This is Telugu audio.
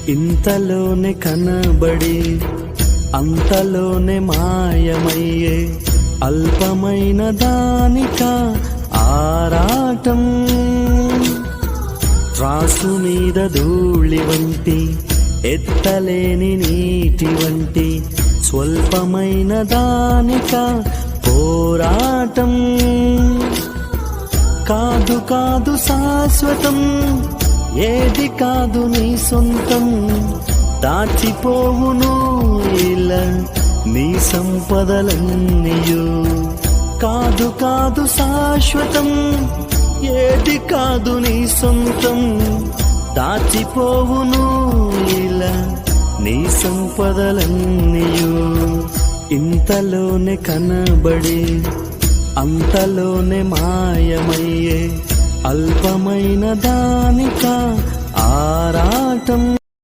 ఇంతలోనే కనబడి అంతలోనే మాయమయ్యే అల్పమైన దానిక ఆరాటం. త్రాసు మీద ధూళి వంటి ఎత్తలేని నీటి వంటి స్వల్పమైన దానిక పోరాటం. కాదు కాదు శాశ్వతం, ఏది కాదు నీ సొంతం. దాచిపోవును ఇలా నీ సంపదలన్నీయు. కాదు కాదు శాశ్వతం, ఏది కాదు నీ సొంతం. దాచిపోవును ఇలా నీ సంపదలన్నీయు. ఇంతలోనే కనబడి అంతలోనే మాయమయ్యే అల్పమైన దానిక ఆరాటం.